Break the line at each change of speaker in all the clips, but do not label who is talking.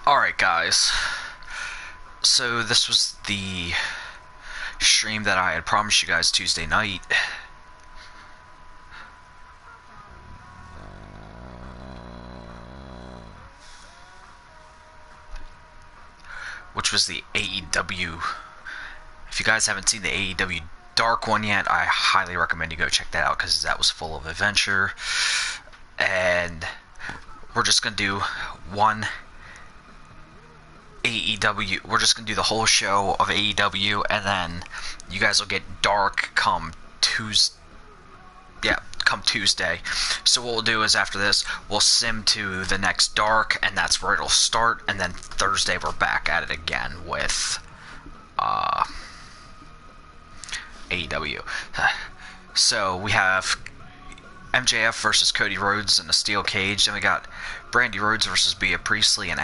Alright, guys. So, this was the stream that I had promised you guys Tuesday night. Which was the AEW. If you guys haven't seen the AEW Dark one yet, I highly recommend you go check that out because that was full of adventure. And we're just going to do one AEW. We're just going to do the whole show of AEW, and then you guys will get Dark come Tuesday. Yeah, come Tuesday. So what we'll do is after this, we'll sim to the next Dark, and that's where it'll start. And then Thursday we're back at it again with AEW. So we have MJF versus Cody Rhodes in a steel cage. Then we got Brandy Rhodes versus Bea Priestley and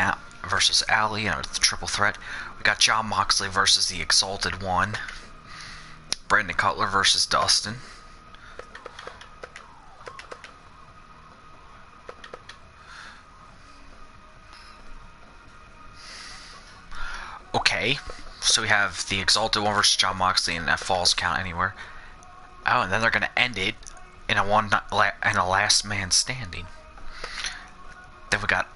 versus Allie in a triple threat. We got Jon Moxley versus the Exalted One. Brandon Cutler versus Dustin. Okay, so we have the Exalted One versus Jon Moxley in that Falls Count Anywhere. Oh, and then they're gonna end it in a last man standing. Then we got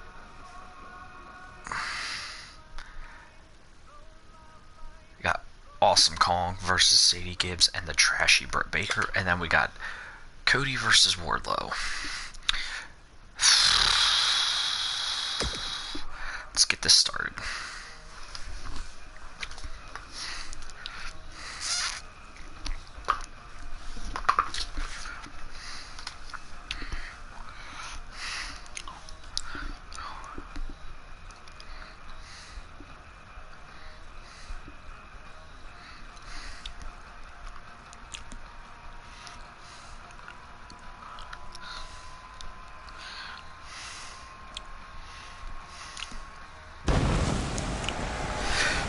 Awesome Kong versus Sadie Gibbs and the trashy Britt Baker, and then we got Cody versus Wardlow. Let's get this started.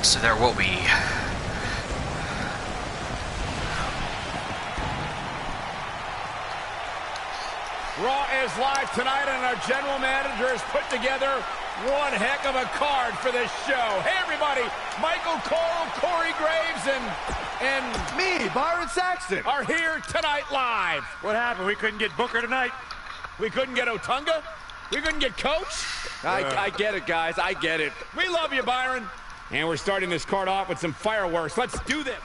So there will be
Raw is live tonight, and our general manager has put together one heck of a card for this show. Hey everybody, Michael Cole, Corey Graves, and
me, Byron Saxton,
are here tonight live.
What happened? We couldn't get Booker tonight?
We couldn't get Otunga? We couldn't get Coach?
I get it, guys. I get it.
We love you, Byron. And we're starting this card off with some fireworks. Let's do this.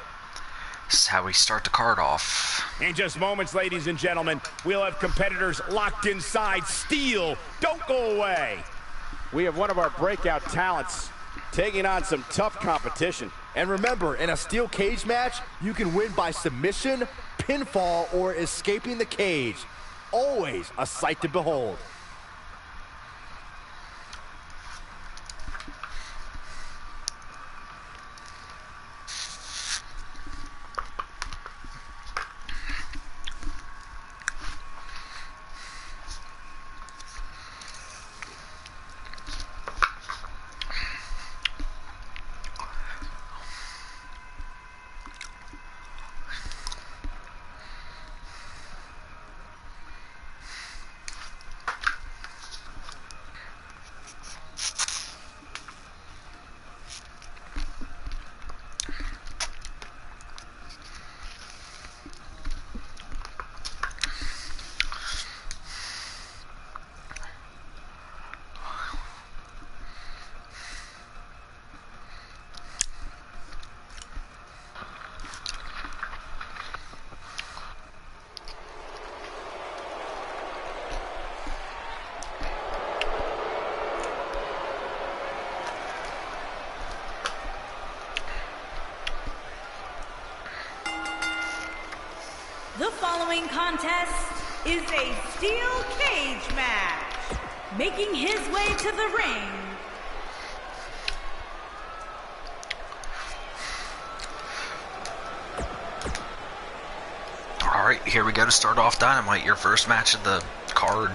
This is how we start the card off.
In just moments, ladies and gentlemen, we'll have competitors locked inside steel. Don't go away.
We have one of our breakout talents taking on some tough competition. And remember, in a steel cage match, you can win by submission, pinfall, or escaping the cage. Always a sight to behold.
The following contest is a steel cage match. Making his way to the ring,
Alright, here we go to start off Dynamite, your first match of the card.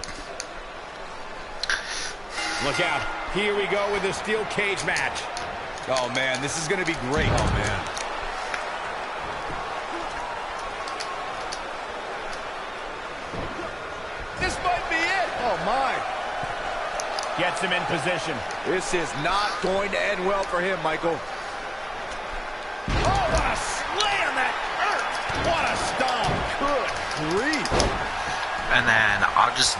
Look out. Here we go with the steel cage match.
Oh, man, this is going to be great. Oh, man.
This might be it.
Oh, my.
Gets him in position.
This is not going to end well for him, Michael.
Oh, what a slam that hurt. What a stomp.
Good grief.
And then I'll just...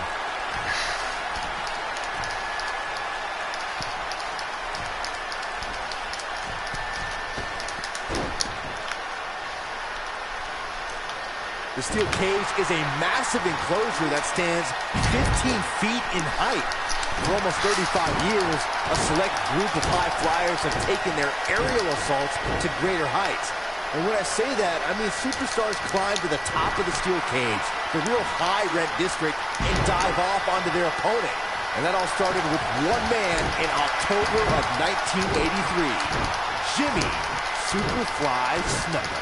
The steel cage is a massive enclosure that stands 15 feet in height. For almost 35 years, a select group of high flyers have taken their aerial assaults to greater heights. And when I say that, I mean superstars climb to the top of the steel cage, the real high red district, and dive off onto their opponent. And that all started with one man in October of 1983, Jimmy Superfly Snuka.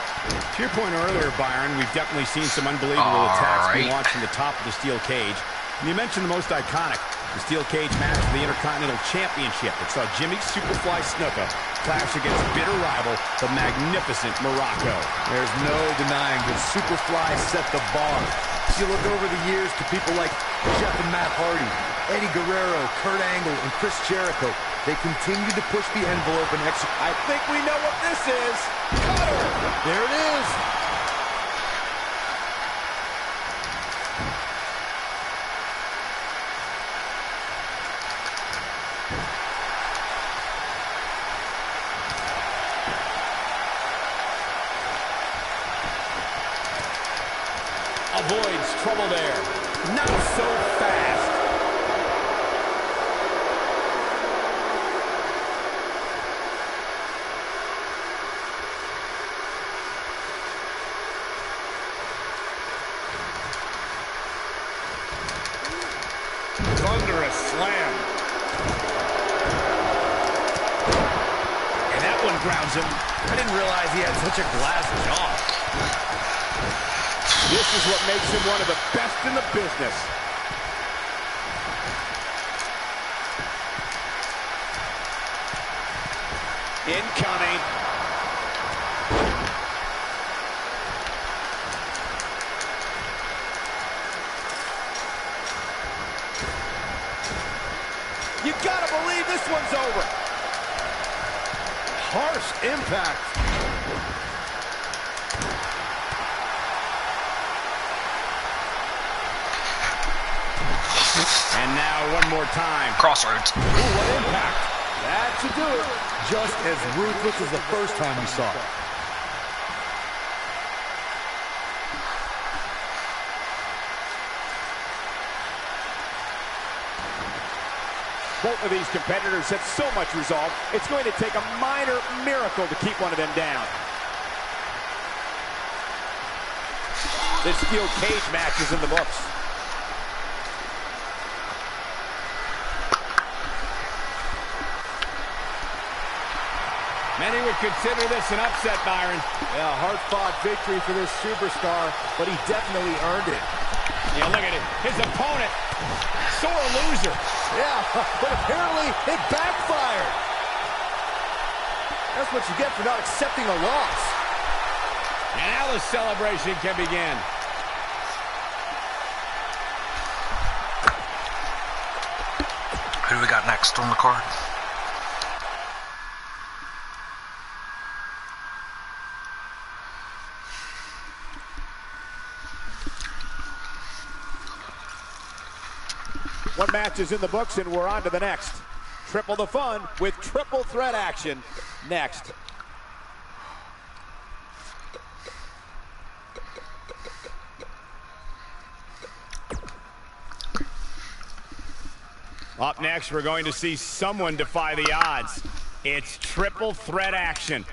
To your point earlier, Byron, we've definitely seen some unbelievable attacks being launched from the top of the steel cage. And you mentioned the most iconic, the steel cage match for the Intercontinental Championship that saw Jimmy Superfly Snuka clash against bitter rival, the magnificent Morocco.
There's no denying that Superfly set the bar. If you look over the years to people like Jeff and Matt Hardy, Eddie Guerrero, Kurt Angle, and Chris Jericho, they continue to push the envelope and execute.
I think we know what this is. Cutter!
There it is.
Avoids trouble there. Not so fast. Thunderous slam.
And that one grounds him. I didn't realize he had such a glass jaw.
This is what makes him one of the best in the business. Incoming. You gotta believe this one's over.
Harsh impact.
And now one more time.
Crossroads.
Ooh, what impact. That should do it. Just as ruthless as the first time we saw it.
Both of these competitors have so much resolve, it's going to take a minor miracle to keep one of them down. This steel cage match is in the books. Many would consider this an upset, Byron.
Yeah, hard-fought victory for this superstar, but he definitely earned it.
Yeah, look at it. His opponent, sore loser.
Yeah, but apparently it backfired. That's what you get for not accepting a loss.
And now the celebration can begin.
Who do we got next on the card?
One match is in the books, and we're on to the next. Triple the fun with triple threat action next. Up next, we're going to see someone defy the odds. It's triple threat action.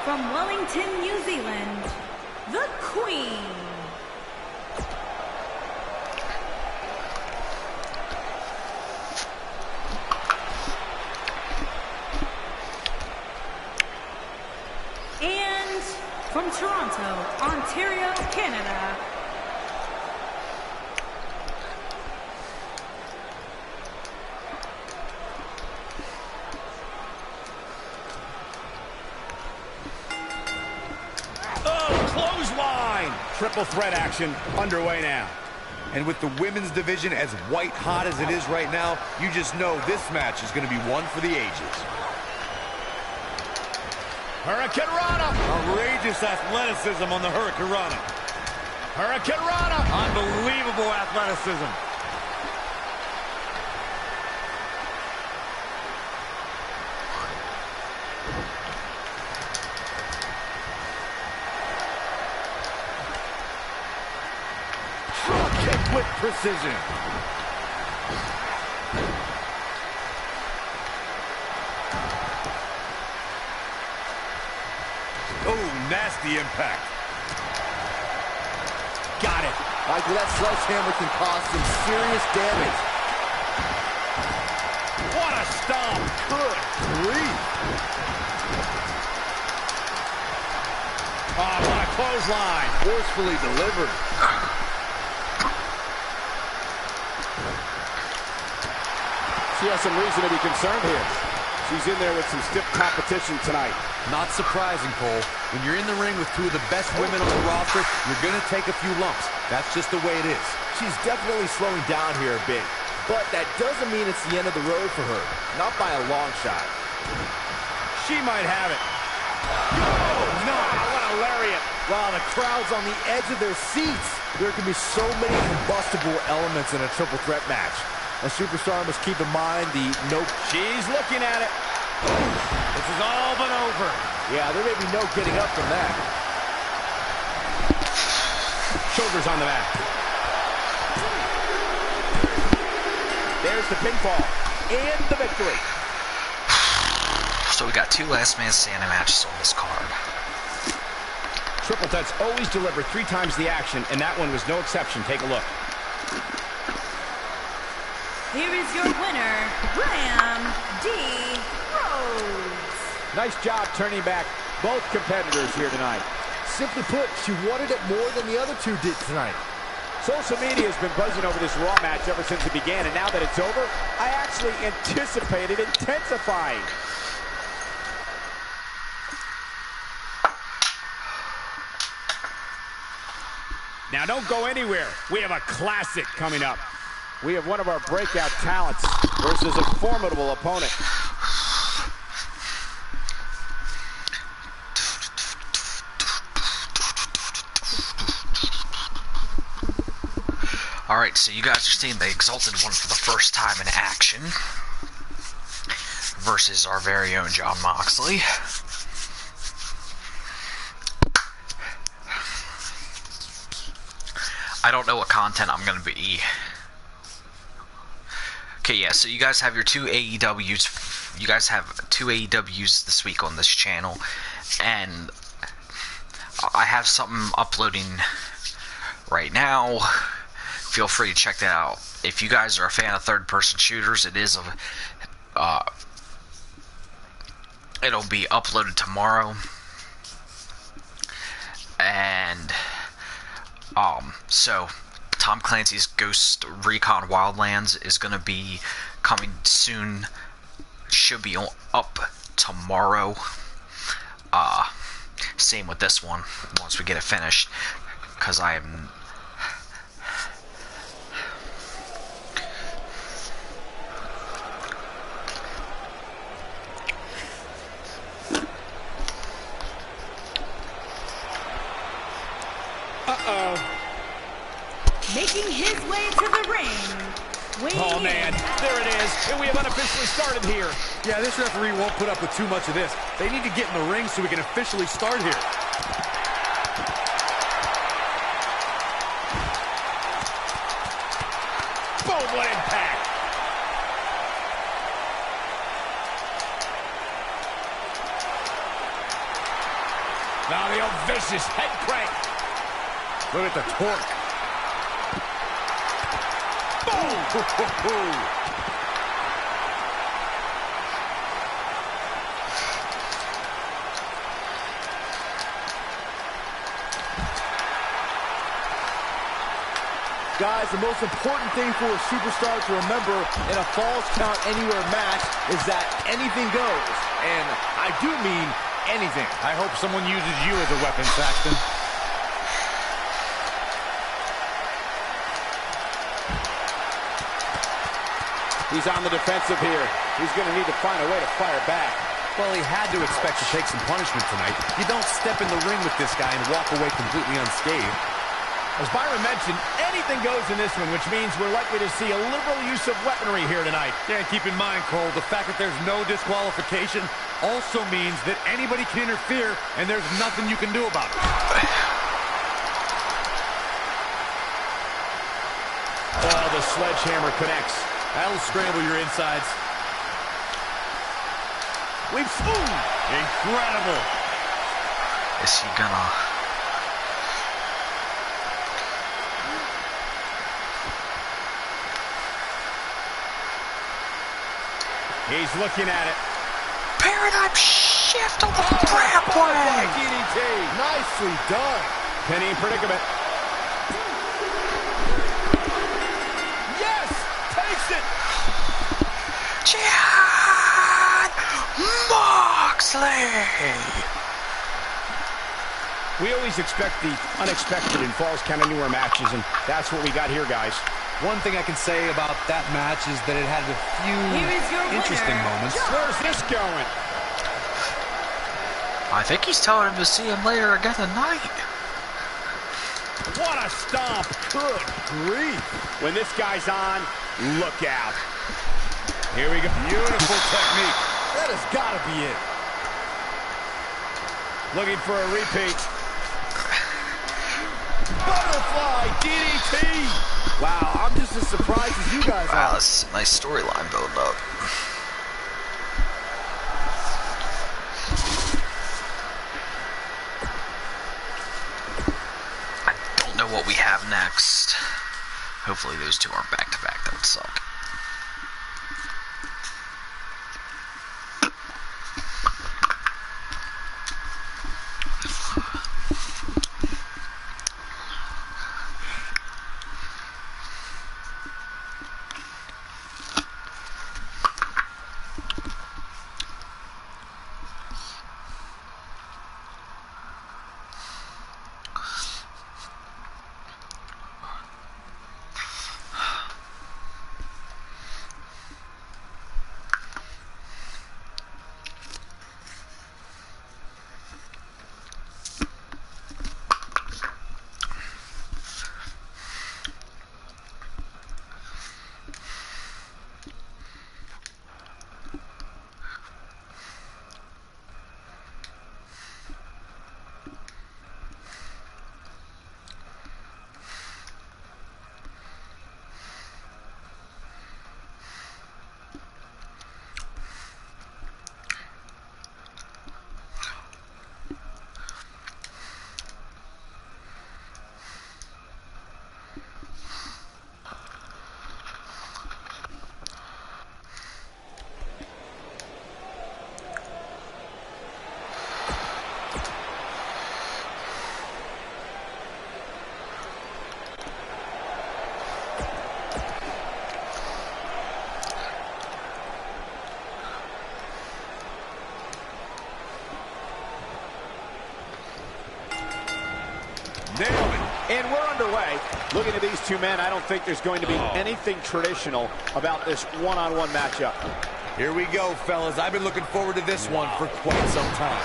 from Wellington, New Zealand, the Queen. And from Toronto, Ontario, Canada,
clothesline! Triple threat action underway now.
And with the women's division as white hot as it is right now, you just know this match is going to be one for the ages.
Hurricane Rana!
Outrageous athleticism on the Hurricane Rana.
Hurricane Rana!
Unbelievable athleticism.
Kick with precision.
Oh, nasty impact.
Got it.
Michael, that sledgehammer can cause some serious damage.
What a stomp.
Good grief.
Oh, what a clothesline.
Forcefully delivered. She has some reason to be concerned here. She's in there with some stiff competition tonight.
Not surprising, Cole. When you're in the ring with two of the best women on the roster, you're going to take a few lumps. That's just the way it is.
She's definitely slowing down here a bit, but that doesn't mean it's the end of the road for her. Not by a long shot.
She might have it. Oh, no! What a lariat.
Wow, the crowd's on the edge of their seats. There can be so many combustible elements in a triple threat match. A superstar must keep in mind the nope.
She's looking at it.
This is all but over.
Yeah, there may be no getting up from that.
Shoulders on the mat. There's the pinfall. And the victory.
So we got two last man standing matches on this card.
Triple threats always deliver 3 times the action, and that one was no exception. Take a look.
here is your winner, Graham D. Rhodes.
Nice job turning back both competitors here tonight. Simply put, she wanted it more than the other two did tonight.
Social media has been buzzing over this Raw match ever since it began, and now that it's over, I actually anticipated intensifying. Now don't go anywhere. We have a classic coming up. We have one of our breakout talents versus a formidable opponent.
Alright, so you guys are seeing the Exalted One for the first time in action versus our very own Jon Moxley. I don't know what content I'm going to be. Okay, yeah, so you guys have your two AEWs. You guys have two AEWs this week on this channel. And I have something uploading right now. Feel free to check that out. If you guys are a fan of third-person shooters, it is it'll be uploaded tomorrow. And so Tom Clancy's Ghost Recon Wildlands is going to be coming soon. Should be up tomorrow. Same with this one once we get it finished, because I am
Making his way to the ring.
Oh, man, there it is. And we have unofficially started here.
Yeah, this referee won't put up with too much of this. They need to get in the ring so we can officially start here.
Boom, what impact. Now the old vicious head crank.
Look at the torque. Boom!
Guys, the most important thing for a superstar to remember in a Falls Count Anywhere match is that anything goes. And I do mean anything.
I hope someone uses you as a weapon, Saxton.
He's on the defensive here. He's going to need to find a way to fire back.
Well, he had to expect to take some punishment tonight. You don't step in the ring with this guy and walk away completely unscathed.
As Byron mentioned, anything goes in this one, which means we're likely to see a liberal use of weaponry here tonight.
Yeah, and keep in mind, Cole, the fact that there's no disqualification also means that anybody can interfere, and there's nothing you can do about it.
Oh, the sledgehammer connects.
That'll scramble your insides. Incredible.
Is he gonna...
He's looking at it.
Paradigm shift on the trapway!
DDT.
Nicely done.
Penny in predicament. Yes! Takes it!
John Moxley!
We always expect the unexpected in Falls Count Anywhere matches, and that's what we got here, guys.
One thing I can say about that match is that it had a few
Here is your
interesting
winner,
moments.
Where's this going?
I think he's telling him to see him later again tonight.
What a stomp. Good grief. When this guy's on, look out. Here we go.
Beautiful technique.
That has got to be it.
Looking for a repeat. Butterfly DDT.
Wow, I'm just as surprised as you guys
Wow,
are.
that's a nice storyline building up. I don't know what we have next. Hopefully those two aren't back to back. That would suck.
Nailed it. And we're underway. Looking at these two men, I don't think there's going to be anything traditional about this one-on-one matchup.
Here we go, fellas. I've been looking forward to this one for quite some time.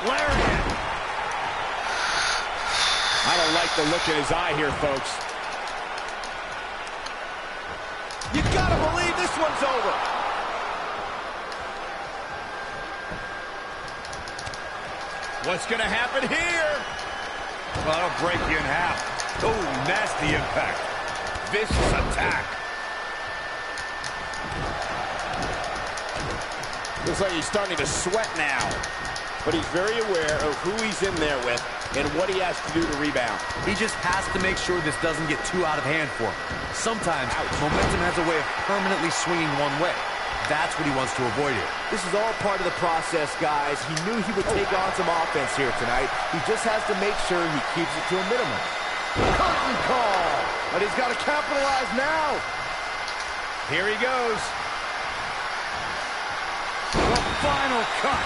Lariat. I don't like the look in his eye here, folks. You gotta believe this one's over. What's gonna happen here?
Well, that'll break you in half. Oh, nasty impact.
vicious attack.
Looks like he's starting to sweat now. But he's very aware of who he's in there with and what he has to do to rebound.
He just has to make sure this doesn't get too out of hand for him. Sometimes momentum has a way of permanently swinging one way. That's what he wants to avoid here.
This is all part of the process, guys. He knew he would take on some offense here tonight. He just has to make sure he keeps it to a minimum. Curtain call! But he's got to capitalize now.
Here he goes. The final cut.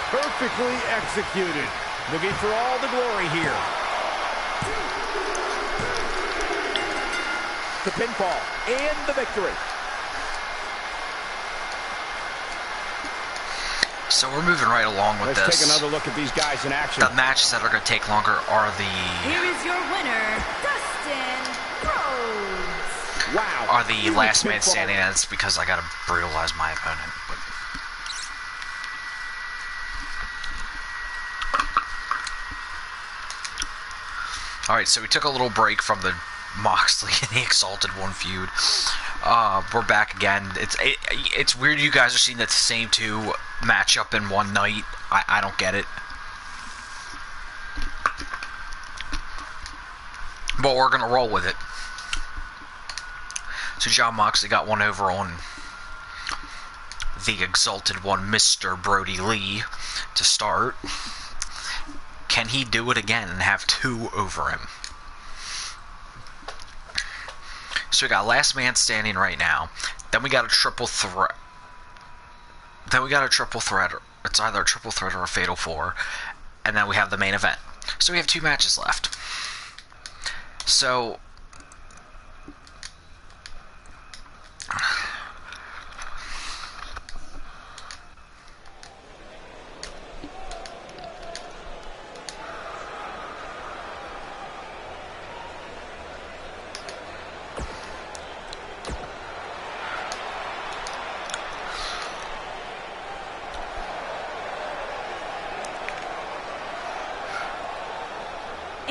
Perfectly executed. Looking for all the glory here.
The pinfall and the victory.
So we're moving right along with
Let's
this.
take another look at these guys in action.
The matches that are going to take longer are
Here is your winner, Dustin Rhodes.
Wow.
are the last man standing, and it's because I got to brutalize my opponent. But alright, so we took a little break from the Moxley and the Exalted One feud. We're back again. It's weird you guys are seeing that the same two match up in one night. I don't get it. But we're going to roll with it. So John Moxley got one over on the Exalted One, Mr. Brody Lee, to start. Can he do it again and have two over him? So we got last man standing right now. Then we got a triple threat. It's either a triple threat or a fatal four. And then we have the main event. So we have two matches left. So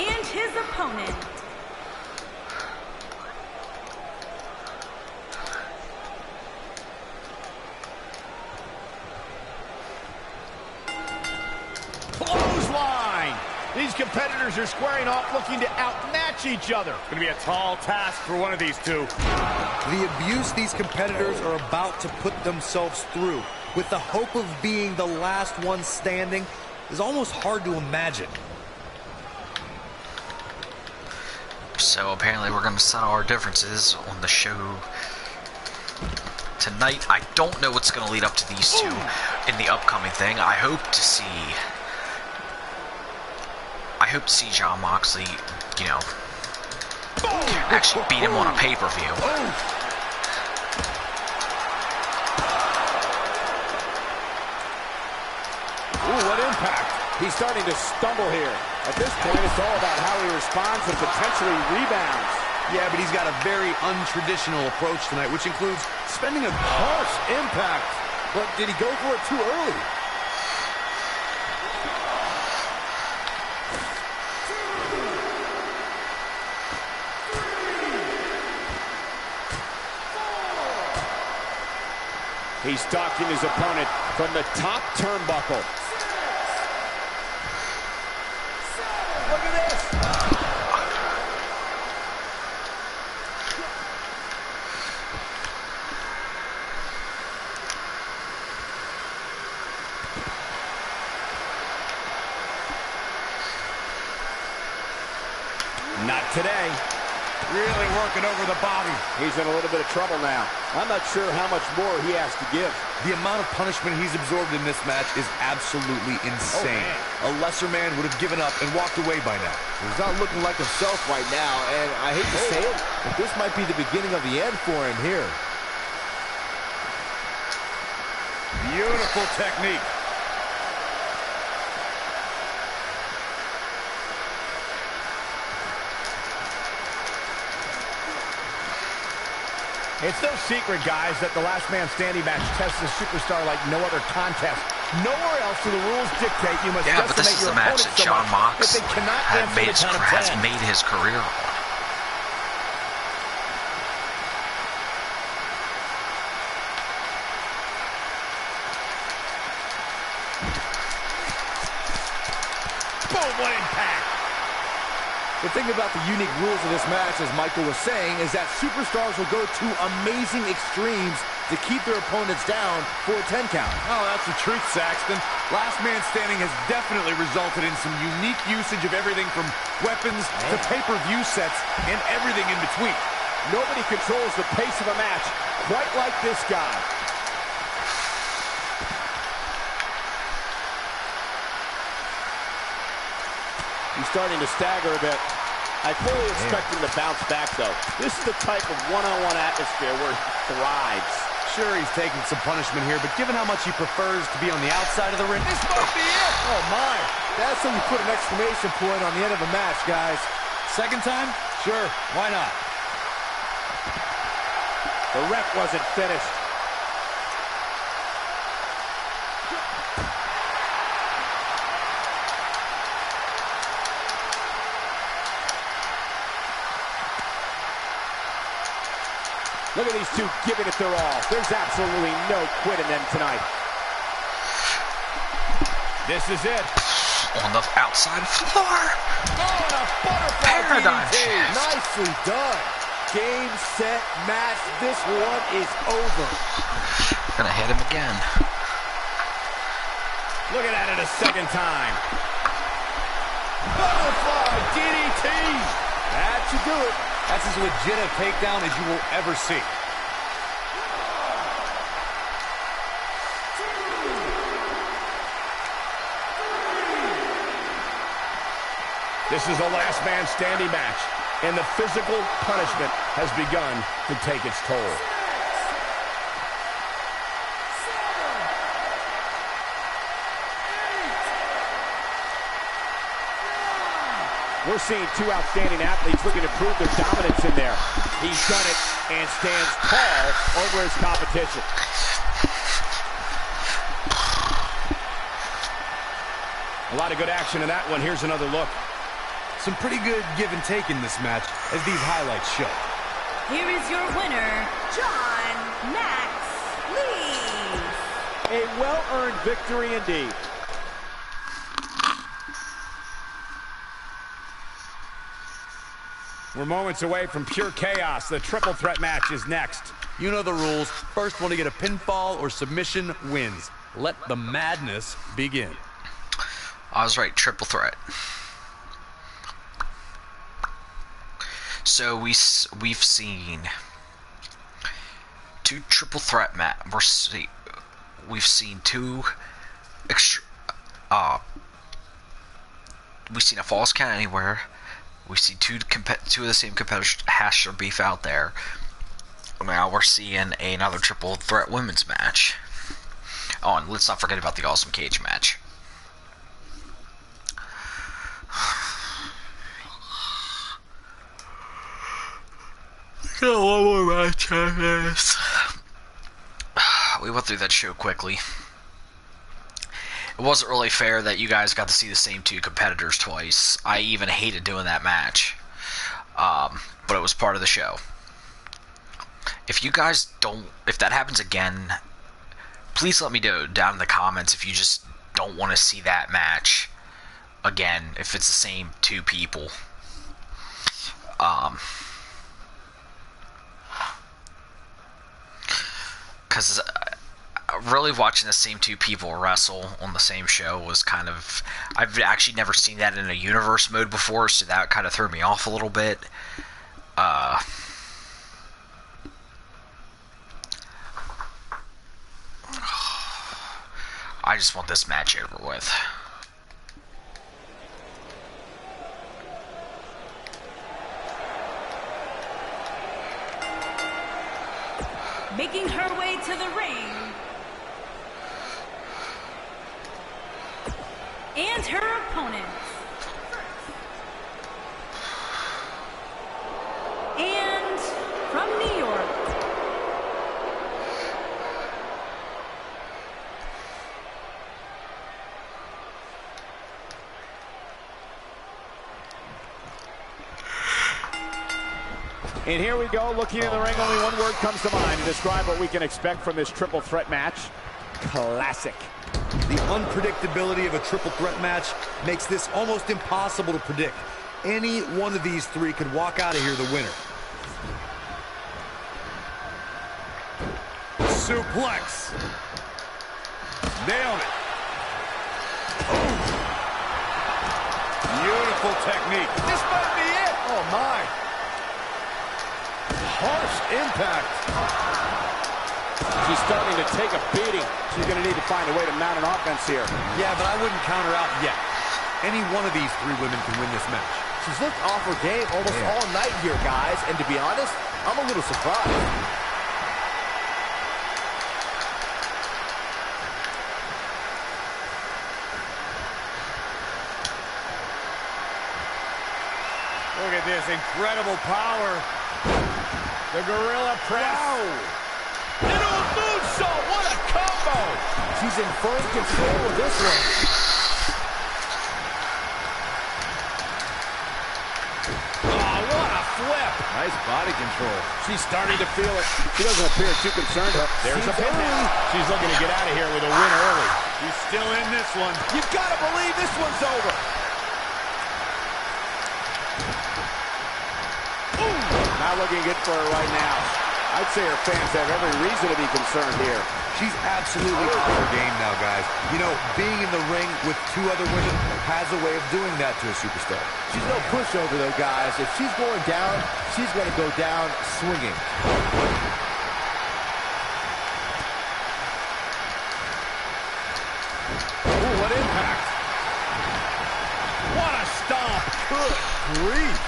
And his opponent,
Clothesline! These competitors are squaring off, looking to outmatch each other. It's going to be a tall task for one of these two.
The abuse these competitors are about to put themselves through with the hope of being the last one standing is almost hard to imagine.
So apparently we're going to settle our differences on the show tonight. I don't know what's going to lead up to these two in the upcoming thing. I hope to see John Moxley, you know, actually beat him on a pay-per-view.
Ooh, what impact. He's starting to stumble here. At this point, it's all about how he responds and potentially rebounds.
Yeah, but he's got a very untraditional approach tonight, which includes spending a
Harsh impact. But did he go for it too early? He's stalking his opponent from the top turnbuckle. Look at this. Not today.
Really working over the body.
He's in a little bit of trouble now. I'm not sure how much more he has to give.
The amount of punishment he's absorbed in this match is absolutely insane. A lesser man would have given up and walked away by now.
He's not looking like himself right now, and I hate to say it, but this might be the beginning of the end for him here.
Beautiful technique. It's no secret, guys, that the last man standing match tests a superstar like no other contest. Nowhere else do the rules dictate you must
Yeah, but this
decimate
is
your
the match
opponent
that
so
John
much
Mox
that they cannot
has
answer the count of 10.
made his career on.
Boom, what impact.
The thing about the unique rules of this match, as Michael was saying, is that superstars will go to amazing extremes to keep their opponents down for a 10 count.
Oh, that's the truth, Saxton. Last man standing has definitely resulted in some unique usage of everything from weapons to pay-per-view sets and everything in between.
Nobody controls the pace of a match quite like this guy. He's starting to stagger a bit. I fully expect him to bounce back, though. This is the type of one-on-one atmosphere where he thrives.
Sure, he's taking some punishment here, but given how much he prefers to be on the outside of the ring...
This might be it.
Oh, my. That's when you put an exclamation point on the end of a match, guys. Second time? Sure, why not?
The ref wasn't finished. Look at these two giving it their all. There's absolutely no quit in them tonight.
This is it.
On the outside floor.
Oh, and a butterfly
Paradigm
DDT.
shift.
Nicely done. Game, set, match. This one is over.
Gonna hit him again.
Looking at it a second time. Butterfly DDT.
That should do it.
That's as legit a takedown as you will ever see.
This is a last man standing match, and the physical punishment has begun to take its toll.
We're seeing two outstanding athletes looking to prove their dominance in there. He's done it and stands tall over his competition.
A lot of good action in that one. Here's another look.
Some pretty good give and take in this match, as these highlights show.
Here is your winner, John Max Lee.
A well-earned victory indeed.
We're moments away from pure chaos. The triple threat match is next.
You know the rules. First one to get a pinfall or submission wins. Let the madness begin.
I was right, triple threat. So we've seen two triple threat we've seen two we've seen a false count anywhere. We've seen two of the same competitors hash their beef out there. Now we're seeing another triple threat women's match. Oh, and let's not forget about the awesome cage match. Got one more match after this. We went through that show quickly. It wasn't really fair that you guys got to see the same two competitors twice. I even hated doing that match. But it was part of the show. If you guys if that happens again, please let me know down in the comments if you just don't want to see that match again, if it's the same two people. Because really watching the same two people wrestle on the same show was kind of... I've actually never seen that in a universe mode before, so that kind of threw me off a little bit. I just want this match over with.
Making her way to the ring. And her opponents. And from New York.
And here we go, looking in the ring, only one word comes to mind to describe what we can expect from this triple threat match. Classic.
The
unpredictability of a triple threat match makes this almost impossible to predict. Any one of these three could walk out of here the winner.
Suplex. Nailed it. Oh. Beautiful technique.
This might be it. Oh, my. Harsh impact. She's starting to take a beating. She's going to need to find a way to mount an offense here.
Yeah, but I wouldn't count her out yet. Any one of these three women can win this match.
She's looked off her game almost all night here, guys. And to be honest, I'm a little surprised.
Look at this incredible power.
The gorilla press.
Wow.
Into a moonsault. What a combo.
She's in firm control of this one.
Oh, what a flip.
Nice body control. She's starting to feel it. She doesn't appear too concerned.
There's a pin now. She's looking to get out of here with a win early.
She's still in this one.
You've got to believe this one's over. Not looking good for her right now. I'd say her fans have every reason to be concerned here.
She's absolutely off her game now, guys. You know, being in the ring with two other women has a way of doing that to a superstar.
She's no pushover, though, guys. If she's going down, she's going to go down swinging.
Ooh, what impact. What a stomp. Good grief.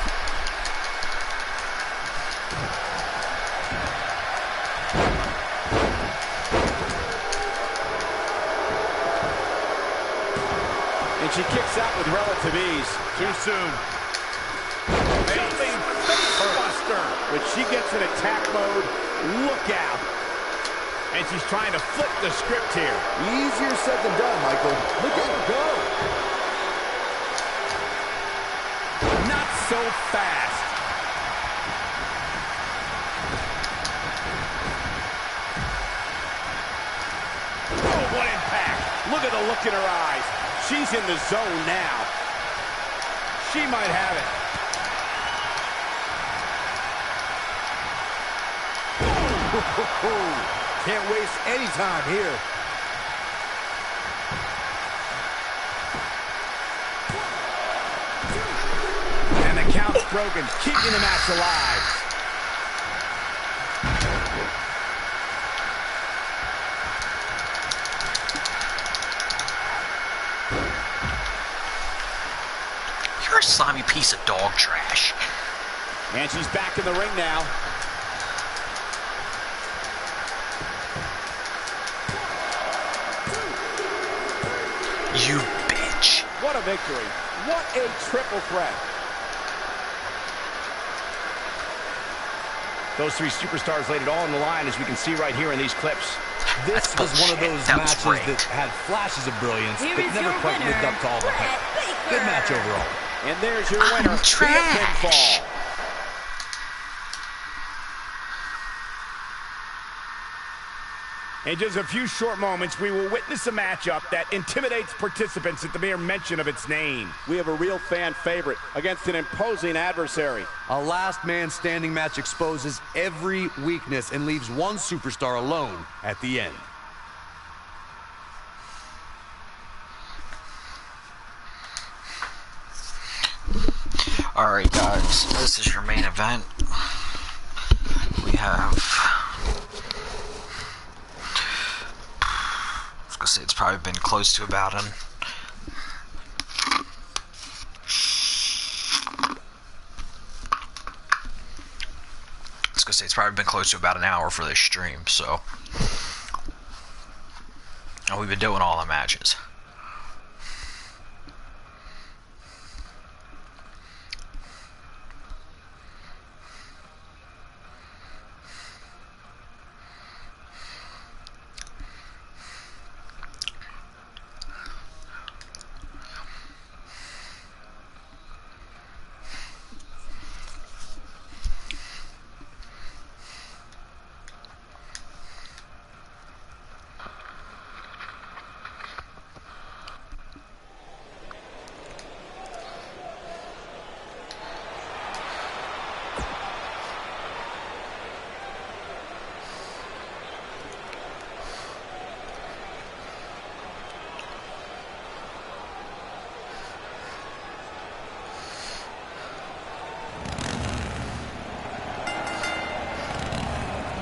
And she kicks out with relative ease.
Too soon.
Jumping face buster.
When she gets in attack mode, look out.
And she's trying to flip the script here.
Easier said than done, Michael. Look at her go.
Not so fast. Oh, what impact.
Look at the look in her eyes. She's in the zone now.
She might have it.
Can't waste any time here.
And the count's broken, keeping the match alive.
You're a slimy piece of dog trash.
And she's back in the ring now.
You bitch.
What a victory. What a triple threat.
Those three superstars laid it all on the line, as we can see right here in these clips.
This was one of those matches that had flashes of brilliance, but never quite lived up to all the hype. Good match overall.
And there's your winner, via pinfall.
In just a few short moments, we will witness a matchup that intimidates participants at the mere mention of its name.
We have a real fan favorite against an imposing adversary.
A last man standing match exposes every weakness and leaves one superstar alone at the end.
Alright guys, this is your main event. We have... I was gonna say it's probably been close to about an... It's probably been close to about an hour for this stream, so... And we've been doing all the matches.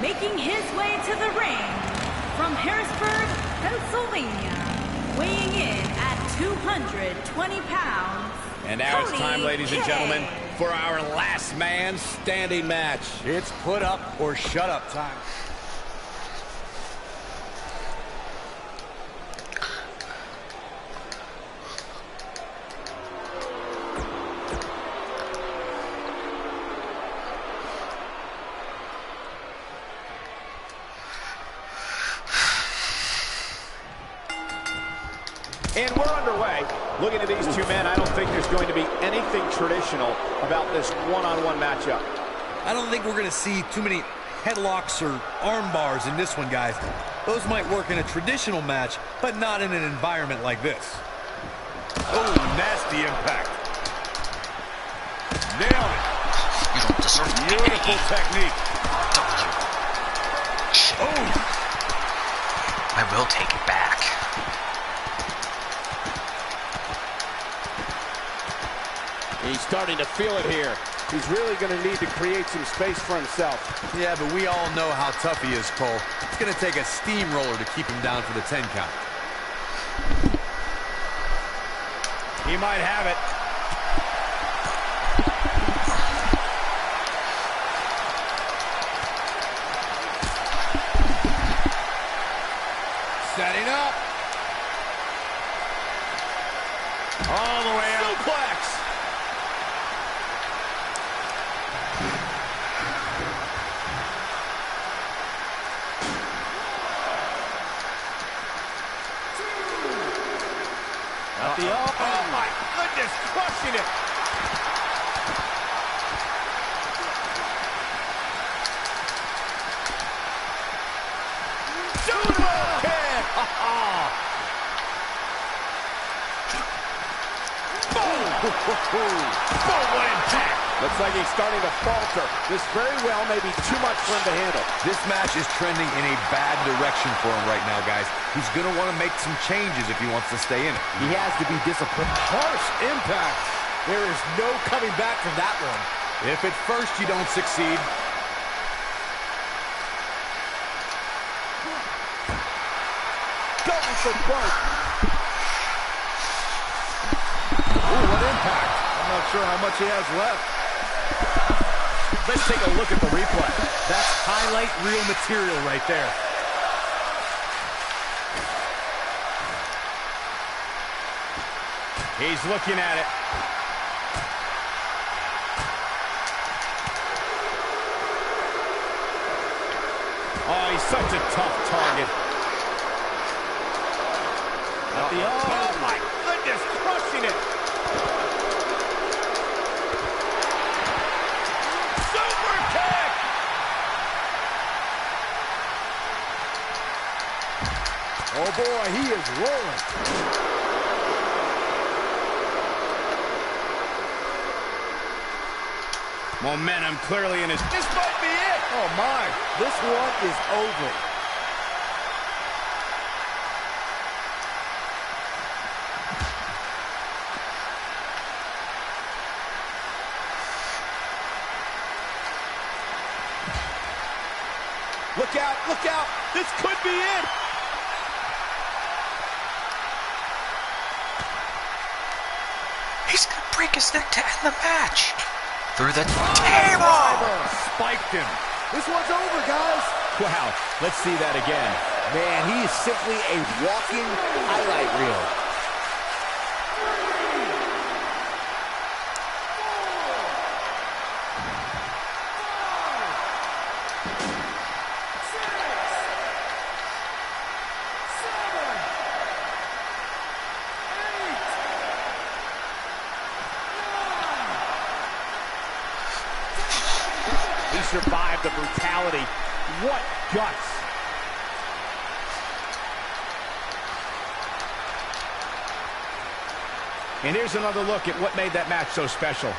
Making his way to the ring from Harrisburg, Pennsylvania, weighing in at 220 pounds.
And now it's time, ladies and gentlemen,
K.
for our last man standing match.
It's put up or shut up time.
And we're underway. Looking at these two men, I don't think there's going to be anything traditional about this one-on-one matchup.
I don't think we're going to see too many headlocks or arm bars in this one, guys. Those might work in a traditional match, but not in an environment like this.
Oh, nasty impact. Nailed it.
You don't deserve
Beautiful technique.
Oh. I will take it back.
He's starting to feel it here. He's really going to need to create some space for himself.
Yeah, but we all know how tough he is, Cole. It's going to take a steamroller to keep him down for the 10 count.
He might have it. Setting up.
All the way out.
Suplex.
Oh my goodness, crushing it. Super kick. Boom, what impact.
Looks like he's starting to falter. This very well may be too much for him to handle.
This match is trending in a bad direction for him right now, guys. He's going to want to make some changes if he wants to stay in it.
He has to be disciplined.
Harsh impact.
There is no coming back from that one.
If at first you don't succeed,
Going for both.
Ooh, what impact. I'm not sure how much he has left. Let's take a look at the replay.
That's highlight reel material right there.
He's looking at it. Oh, he's such a tough target. Oh my goodness, crushing it. Super kick.
Oh boy, he is rolling.
Momentum clearly in his... This might be it. Oh my.
This one is over.
Look out, look out. This could be it.
He's gonna break his neck to end the match. Through the table.
Spiked him.
This one's over, guys.
Wow, let's see that again.
Man, he is simply a walking highlight reel. He survived the brutality. What guts.
And here's another look at what made that match so special.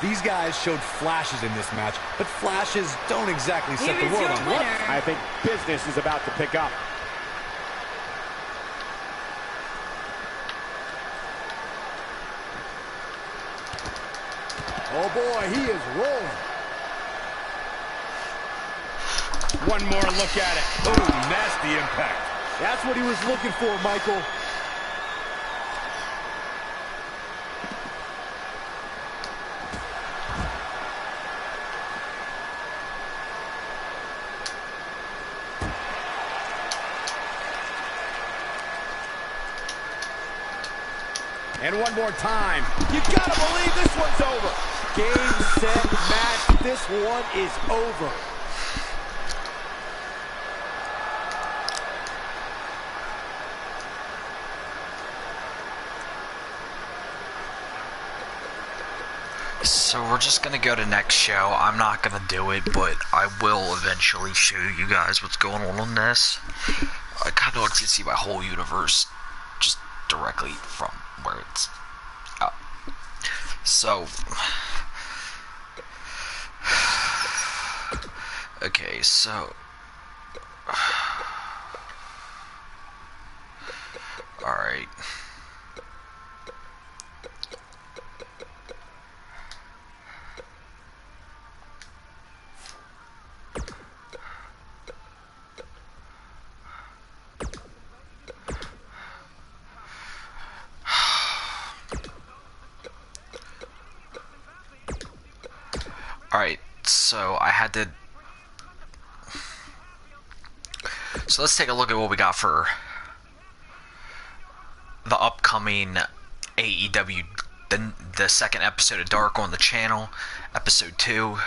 these guys showed flashes in this match, but flashes don't exactly set the world on fire.
I think business is about to pick up. Oh boy, he is rolling.
One more look at it.
Oh, nasty impact.
That's what he was looking for, Michael.
And one more time.
You gotta believe this one's over. Game, set, match. This one is over.
So we're just gonna go to next show. I'm not gonna do it, but I will eventually show you guys what's going on this. I kind of like to see my whole universe just directly from where it's up. So, okay, so, alright. Alright, so I had to... So let's take a look at what we got for the upcoming AEW, the second episode of Dark on the channel, episode 2,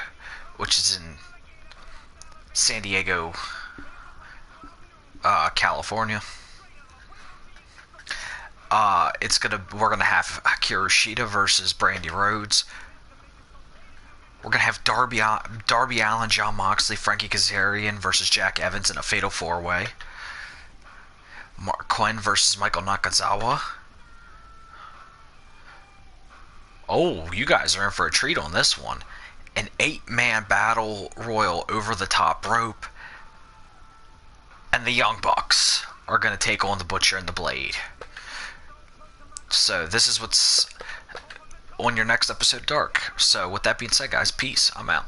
which is in San Diego, California. We're gonna have Hikaru Shida versus Brandy Rhodes. We're going to have Darby Allin, Jon Moxley, Frankie Kazarian versus Jack Evans in a fatal 4-way. Mark Quinn versus Michael Nakazawa. Oh, you guys are in for a treat on this one. An 8-man battle royal over the top rope. And the Young Bucks are going to take on the Butcher and the Blade. So this is what's on your next episode of Dark. So with that being said, guys, peace. I'm out.